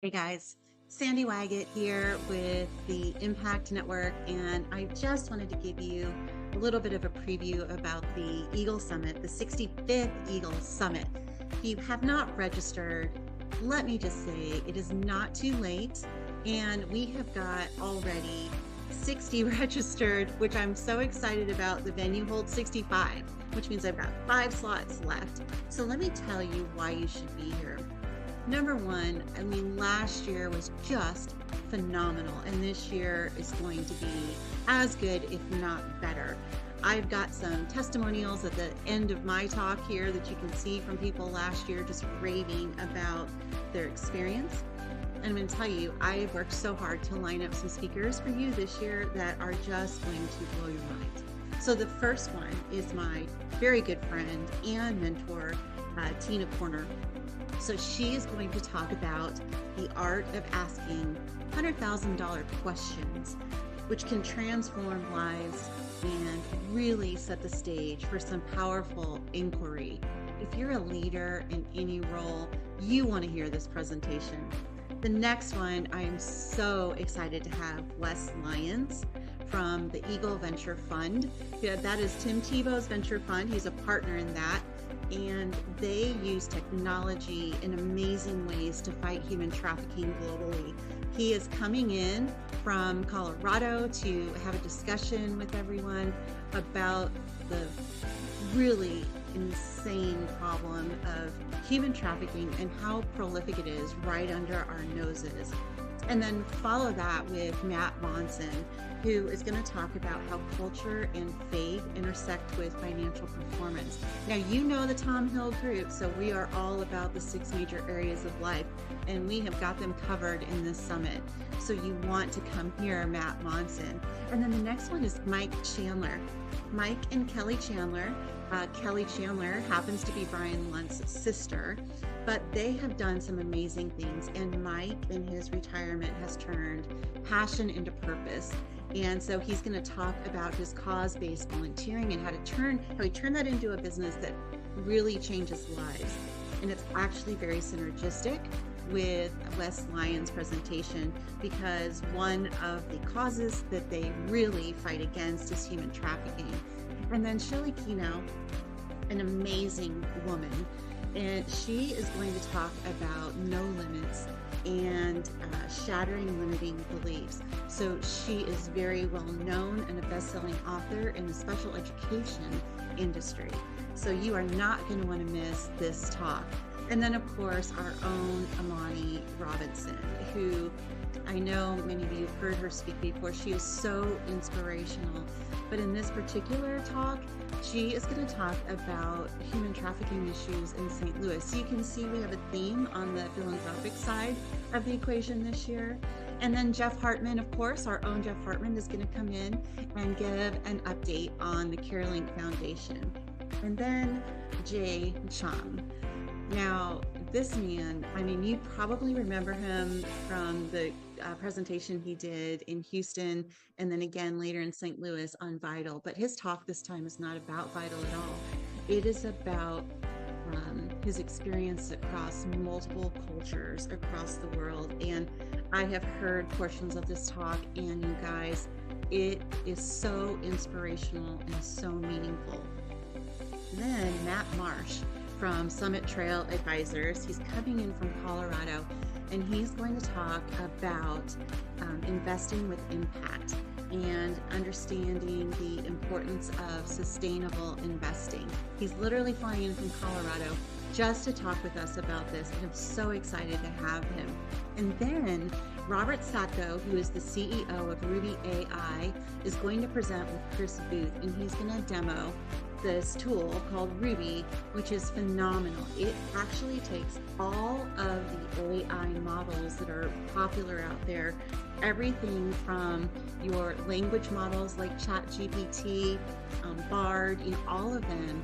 Hey guys, Sandy Waggett here with the Impact Network, and I just wanted to give you a little bit of a preview about the Eagle Summit, the 65th Eagle Summit. If you have not registered, let me just say it is not too late, and we have got already 60 registered, which I'm so excited about. The venue holds 65, which means I've got 5 slots left. So let me tell you why you should be here. Number one, last year was just phenomenal, and this year is going to be as good, if not better. I've got some testimonials at the end of my talk here that you can see from people last year just raving about their experience. And I'm going to tell you, I have worked so hard to line up some speakers for you this year that are just going to blow your mind. So the first one is my very good friend and mentor, Tina Corner. So she is going to talk about the art of asking $100,000 questions, which can transform lives and really set the stage for some powerful inquiry. If you're a leader in any role, you want to hear this presentation. The next one, I am so excited to have Wes Lyons from the Eagle Venture Fund. That is Tim Tebow's venture fund. He's a partner in that. And they use technology in amazing ways to fight human trafficking globally. He is coming in from Colorado to have a discussion with everyone about the really insane problem of human trafficking and how prolific it is right under our noses. And then follow that with Matt Monson, who is going to talk about how culture and faith intersect with financial performance. Now, you know the Tom Hill group, so we are all about the 6 major areas of life, and we have got them covered in this summit. So you want to come hear Matt Monson. And then the next one is Mike Chandler. Mike and Kelly Chandler. Kelly Chandler happens to be Brian Lunt's sister, but they have done some amazing things. And Mike, in his retirement, has turned passion into purpose. And so he's going to talk about his cause-based volunteering and how he turned that into a business that really changes lives. And it's actually very synergistic with Wes Lyons' presentation, because one of the causes that they really fight against is human trafficking. And then Shelley Keno, an amazing woman, and she is going to talk about no limits and shattering limiting beliefs. So she is very well known and a best-selling author in the special education industry. So you are not going to want to miss this talk. And then, of course, our own Amani Robinson, who I know many of you have heard her speak before. She is so inspirational. But in this particular talk, she is going to talk about human trafficking issues in St. Louis. So you can see we have a theme on the philanthropic side of the equation this year. And then Jeff Hartman, of course, our own Jeff Hartman, is going to come in and give an update on the CareLink Foundation. And then Jay Chung. Now, this man, you probably remember him from the presentation he did in Houston, and then again later in St. Louis on Vital. But his talk this time is not about Vital at all. It is about his experience across multiple cultures across the world. And I have heard portions of this talk, and you guys, it is so inspirational and so meaningful. Then Matt Marsh from Summit Trail Advisors. He's coming in from Colorado, and he's going to talk about investing with impact and understanding the importance of sustainable investing. He's literally flying in from Colorado just to talk with us about this, and I'm so excited to have him. And then Robert Sacco, who is the CEO of Ruby AI, is going to present with Chris Booth, and he's going to demo this tool called Ruby, which is phenomenal. It actually takes all of the AI models that are popular out there, everything from your language models like ChatGPT, Bard, all of them,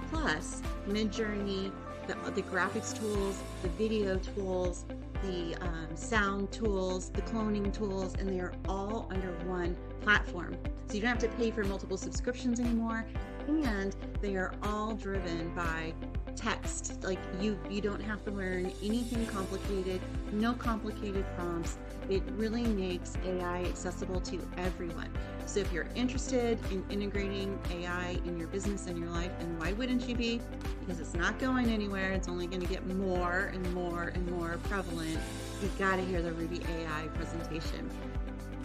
plus Midjourney, the graphics tools, the video tools, the sound tools, the cloning tools, and they are all under one platform. So you don't have to pay for multiple subscriptions anymore. And they are all driven by text. Like you don't have to learn anything complicated, no complicated prompts. It really makes AI accessible to everyone. So if you're interested in integrating AI in your business and your life, and why wouldn't you be? Because it's not going anywhere. It's only going to get more and more and more prevalent. You've got to hear the Ruby AI presentation.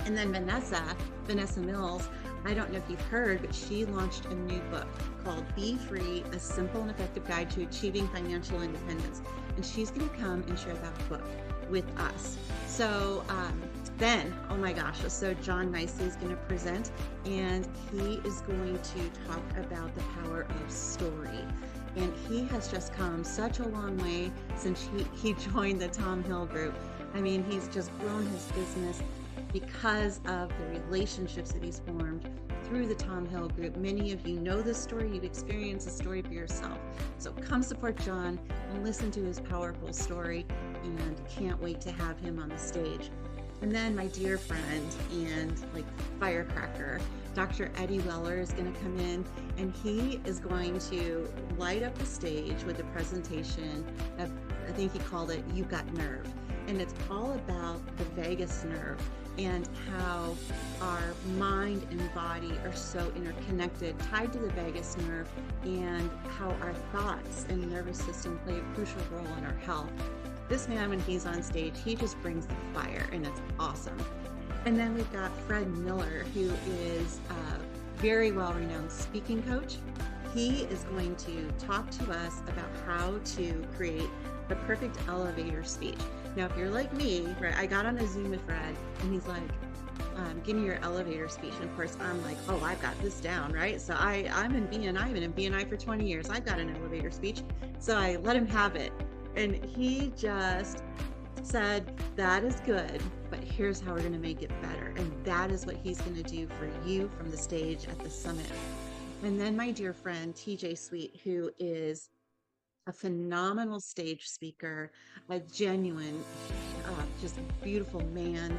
And then Vanessa Mills, I don't know if you've heard, but she launched a new book called Be Free, A Simple and Effective Guide to Achieving Financial Independence. And she's going to come and share that book with us. So then, oh my gosh, so John Nicely is going to present, and he is going to talk about the power of story. And he has just come such a long way since he joined the Tom Hill Group. I mean, he's just grown his business because of the relationships that he's formed through the Tom Hill Group. Many of you know this story. You've experienced the story for yourself. So come support John and listen to his powerful story, and can't wait to have him on the stage. And then my dear friend and like firecracker, Dr. Eddie Weller, is going to come in, and he is going to light up the stage with a presentation of, I think he called it, You've Got Nerve. And it's all about the vagus nerve and how our mind and body are so interconnected, tied to the vagus nerve, and how our thoughts and nervous system play a crucial role in our health. This man, when he's on stage, he just brings the fire, and it's awesome. And then we've got Fred Miller, who is a very well-renowned speaking coach. He is going to talk to us about how to create the perfect elevator speech. Now, if you're like me, right, I got on a Zoom with Fred, and he's like, give me your elevator speech. And of course, I'm like, oh, I've got this down, right? So I'm in BNI. I've been in BNI for 20 years. I've got an elevator speech. So I let him have it. And he just said, that is good, but here's how we're going to make it better. And that is what he's going to do for you from the stage at the summit. And then my dear friend, TJ Sweet, who is a phenomenal stage speaker, a genuine, just beautiful man.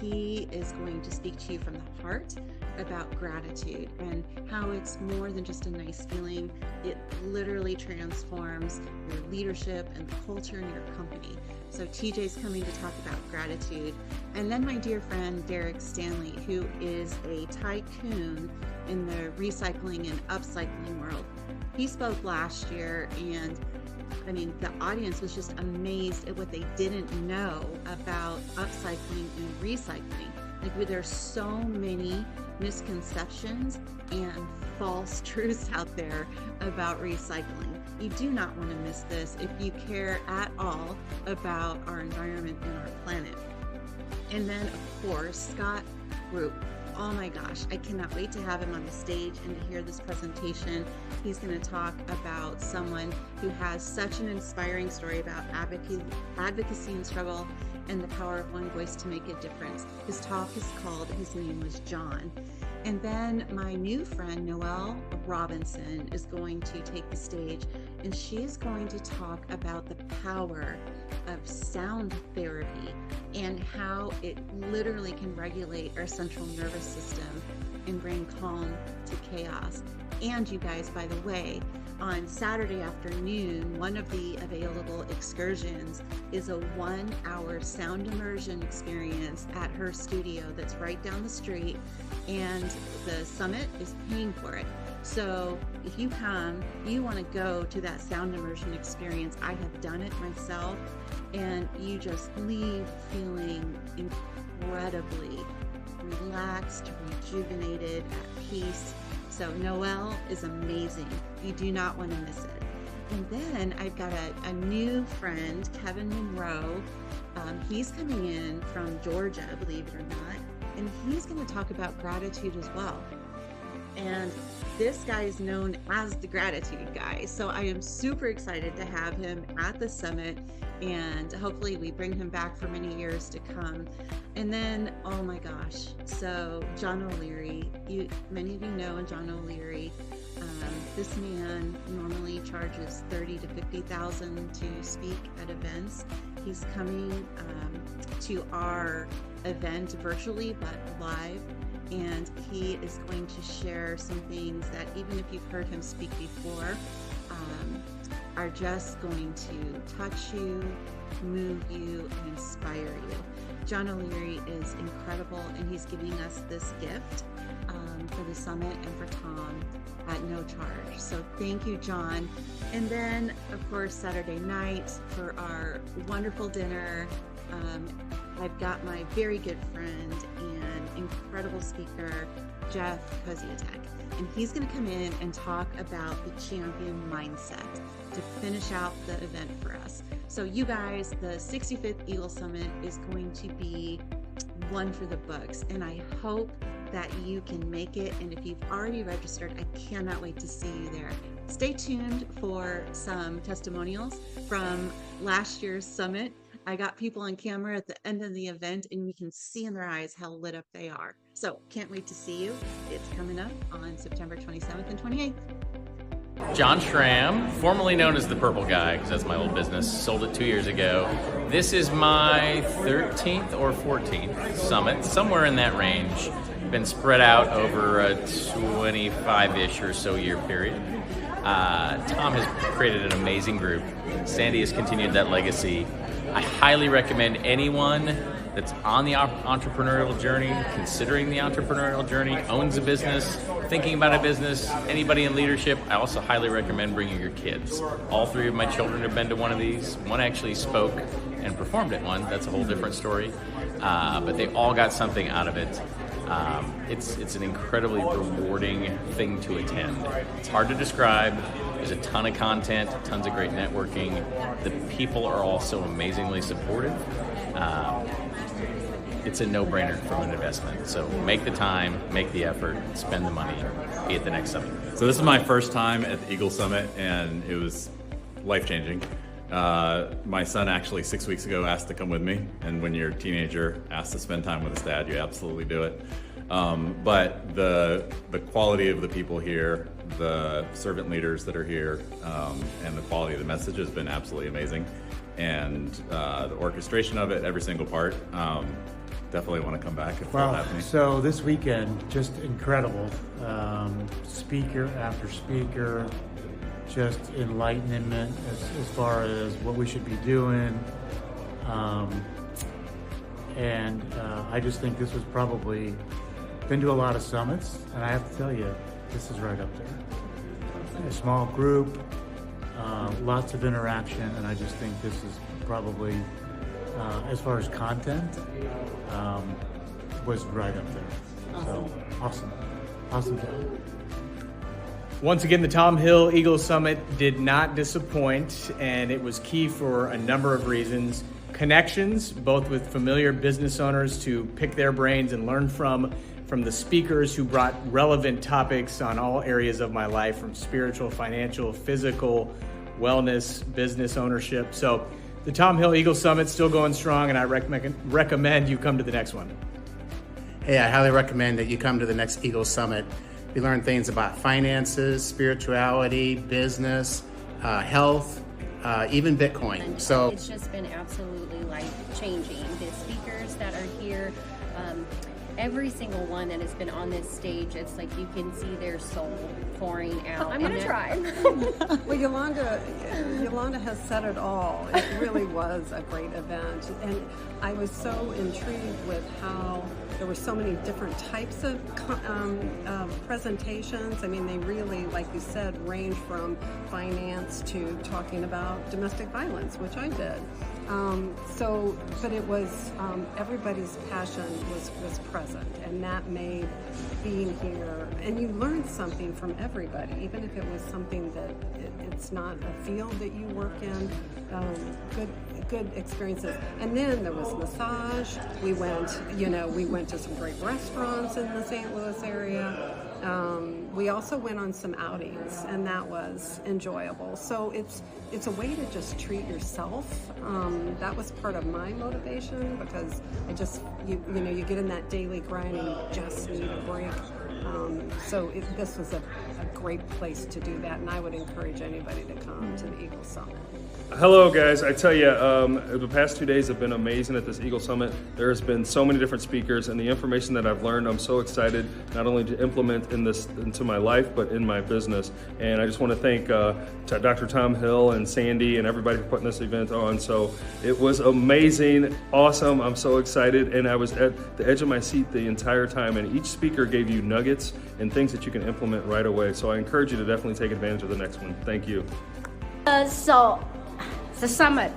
He is going to speak to you from the heart about gratitude and how it's more than just a nice feeling. It literally transforms your leadership and the culture in your company. So TJ's coming to talk about gratitude. And then my dear friend, Derek Stanley, who is a tycoon in the recycling and upcycling world. He spoke last year, and I mean, the audience was just amazed at what they didn't know about upcycling and recycling. Like, there's so many misconceptions and false truths out there about recycling. You do not want to miss this if you care at all about our environment and our planet. And then, of course, Scott Roop. Oh my gosh, I cannot wait to have him on the stage and to hear this presentation. He's going to talk about someone who has such an inspiring story about advocacy and struggle and the power of one voice to make a difference. His talk is called His Name Was John. And then my new friend, Noelle Robinson, is going to take the stage, and she is going to talk about the power of sound therapy and how it literally can regulate our central nervous system and bring calm to chaos. And you guys, by the way, on Saturday afternoon, one of the available excursions is a 1-hour sound immersion experience at her studio that's right down the street, and the summit is paying for it. So if you come, you want to go to that sound immersion experience. I have done it myself, and you just leave feeling incredibly relaxed, rejuvenated, at peace. So Noelle is amazing. You do not want to miss it. And then I've got a new friend, Kevin Monroe. He's coming in from Georgia, believe it or not, and he's going to talk about gratitude as well. And this guy is known as the gratitude guy. So I am super excited to have him at the summit, and hopefully we bring him back for many years to come. And then, oh my gosh, so John O'Leary, many of you know John O'Leary. This man normally charges $30,000 to $50,000 to speak at events. He's coming to our event virtually but live, and he is going to share some things that even if you've heard him speak before, are just going to touch you, move you, and inspire you. John O'Leary is incredible, and he's giving us this gift for the summit and for Tom at no charge. So thank you, John. And then, of course, Saturday night for our wonderful dinner, I've got my very good friend and incredible speaker, Jeff Koziatek. And he's going to come in and talk about the champion mindset to finish out the event for us. So you guys, the 65th Eagle Summit is going to be one for the books, and I hope that you can make it. And if you've already registered, I cannot wait to see you there. Stay tuned for some testimonials from last year's summit. I got people on camera at the end of the event, and we can see in their eyes how lit up they are. So can't wait to see you. It's coming up on September 27th and 28th. John Schramm, formerly known as the Purple Guy, because that's my old business, sold it 2 years ago. This is my 13th or 14th summit, somewhere in that range. Been spread out over a 25-ish or so year period. Tom has created an amazing group. Sandy has continued that legacy. I highly recommend anyone that's on the entrepreneurial journey, considering the entrepreneurial journey, owns a business, thinking about a business, anybody in leadership. I also highly recommend bringing your kids. All three of my children have been to one of these. One actually spoke and performed at one. That's a whole different story. But they all got something out of it. It's an incredibly rewarding thing to attend. It's hard to describe. There's a ton of content, tons of great networking. The people are all so amazingly supportive. It's a no-brainer from an investment. So make the time, make the effort, spend the money, be at the next summit. So this is my first time at the Eagle Summit, and it was life-changing. My son actually 6 weeks ago asked to come with me, and when you're a teenager, asked to spend time with his dad, you absolutely do it. But the quality of the people here, the servant leaders that are here, and the quality of the message has been absolutely amazing. And the orchestration of it, every single part, definitely want to come back if that'll happen. So this weekend, just incredible. Speaker after speaker, just enlightenment as far as what we should be doing. And I just think this was probably, been to a lot of summits, and I have to tell you, this is right up there. A small group, lots of interaction, and I just think this is probably, as far as content, was right up there. So awesome job. Once again, the Tom Hill Eagle Summit did not disappoint, and it was key for a number of reasons. Connections, both with familiar business owners to pick their brains and learn from the speakers who brought relevant topics on all areas of my life, from spiritual, financial, physical, wellness, business ownership. So the Tom Hill Eagle Summit's still going strong, and I recommend you come to the next one. Hey, I highly recommend that you come to the next Eagle Summit. We learn things about finances, spirituality, business, health, even Bitcoin. So it's just been absolutely life-changing. The speakers that are here, every single one that has been on this stage, it's like you can see their soul pouring out. I'm going to try. Well, Yolanda has said it all. It really was a great event. And I was so intrigued with how there were so many different types of presentations. I mean, they really, like you said, range from finance to talking about domestic violence, which I did. But it was, everybody's passion was present, and that made being here, and you learned something from everybody, even if it was something that it's not a field that you work in. Good experiences. And then there was massage. We went to some great restaurants in the St. Louis area. We also went on some outings, and that was enjoyable. So it's a way to just treat yourself. That was part of my motivation, because I just, you get in that daily grind and you just need a break. So this was a great place to do that, and I would encourage anybody to come to the Eagle Summit. Hello guys, I tell you, the past 2 days have been amazing at this Eagle Summit. There's been so many different speakers, and the information that I've learned, I'm so excited not only to implement into my life, but in my business. And I just want to thank Dr. Tom Hill and Sandy and everybody for putting this event on. So it was amazing, awesome, I'm so excited, and I was at the edge of my seat the entire time, and each speaker gave you nuggets and things that you can implement right away. So I encourage you to definitely take advantage of the next one. Thank you. So the summit,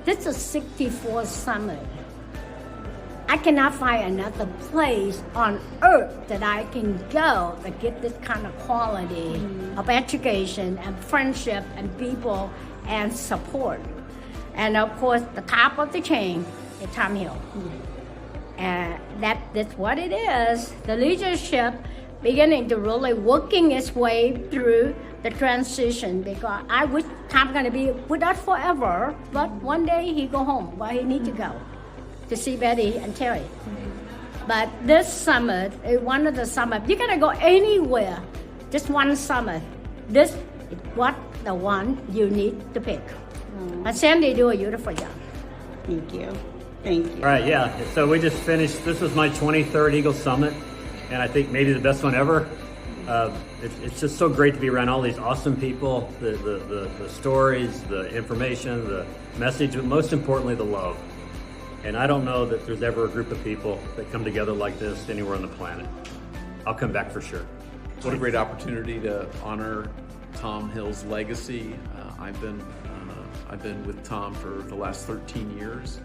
this is 64th summit. I cannot find another place on earth that I can go that get this kind of quality of education and friendship and people and support. And of course, the top of the chain is Tom Hill. And that's what it is. The leadership beginning to really working its way through the transition, because I wish Tom's gonna be with us forever, but one day he go home, but he need to go to see Betty and Terry. But this summit is one of the summits. You gotta go anywhere, just one summit. This is the one you need to pick. And Sandy do a beautiful job. Thank you. Thank you. All right, yeah, so we just finished, this was my 23rd Eagle Summit, and I think maybe the best one ever. It's just so great to be around all these awesome people, the stories, the information, the message, but most importantly, the love. And I don't know that there's ever a group of people that come together like this anywhere on the planet. I'll come back for sure. What a great opportunity to honor Tom Hill's legacy. I've been with Tom for the last 13 years,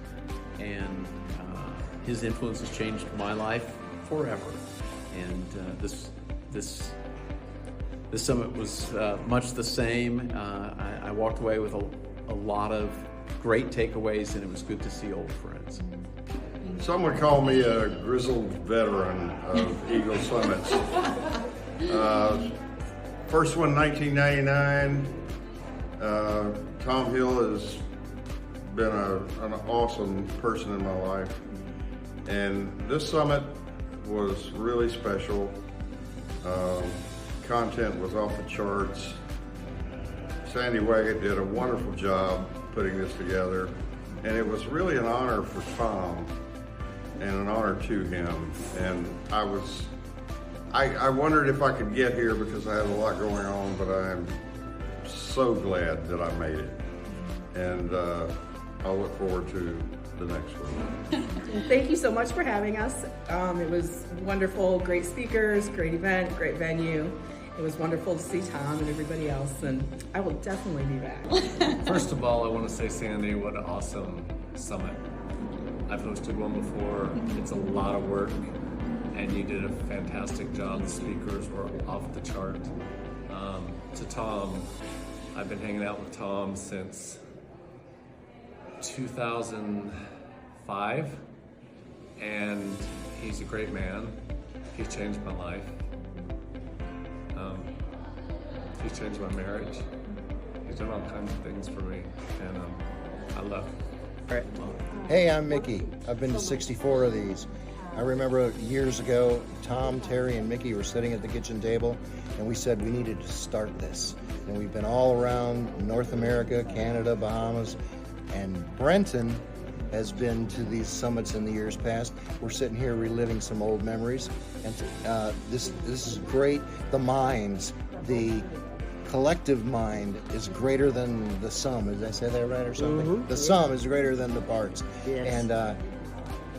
and his influence has changed my life forever. And this summit was much the same. I walked away with a lot of great takeaways, and it was good to see old friends. Some would call me a grizzled veteran of Eagle Summits. First one, 1999. Tom Hill has been an awesome person in my life. And this summit was really special. Content was off the charts. Sandy Waggett did a wonderful job putting this together, and it was really an honor for Tom and an honor to him. And I wondered if I could get here because I had a lot going on, but I'm so glad that I made it. And I'll look forward to the next one. Thank you so much for having us. It was wonderful, great speakers, great event, great venue. It was wonderful to see Tom and everybody else, and I will definitely be back. First of all, I want to say, Sandy, what an awesome summit. I've hosted one before. It's a lot of work, and you did a fantastic job. The speakers were off the chart. To Tom, I've been hanging out with Tom since 2005, and he's a great man. He changed my life. He changed my marriage. He's done all kinds of things for me, and I love him. All right. Hey, I'm Mickey. I've been to 64 of these. I remember years ago, Tom, Terry, and Mickey were sitting at the kitchen table, and we said we needed to start this. And we've been all around North America, Canada, Bahamas, and Brenton has been to these summits in the years past. We're sitting here reliving some old memories, and this is great. The minds, the collective mind is greater than the sum. Did I say that right or something? Mm-hmm. The sum is greater than the parts. Yes. And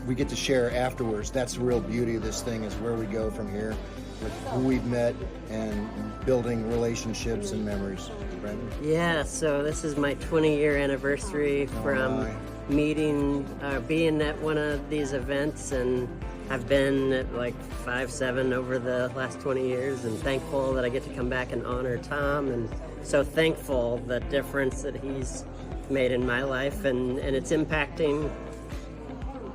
we get to share afterwards. That's the real beauty of this thing, is where we go from here with who we've met and building relationships and memories. Brandon? Yeah, so this is my 20-year anniversary from being at one of these events, and I've been at like 5-7 over the last 20 years, and thankful that I get to come back and honor Tom, and so thankful the difference that he's made in my life, and it's impacting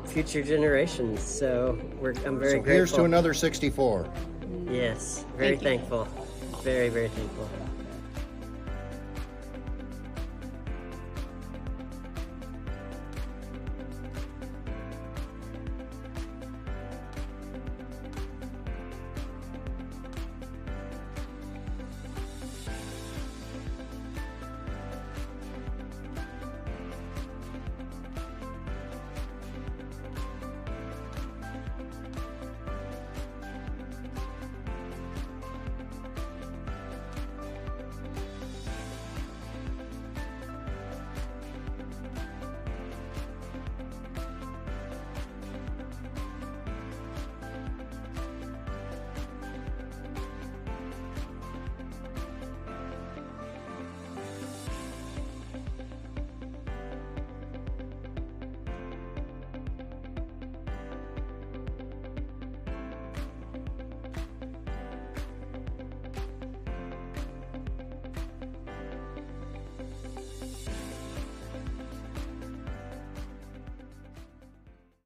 future generations. So I'm very grateful. Here's to another 64. Yes, very thankful. Very, very thankful.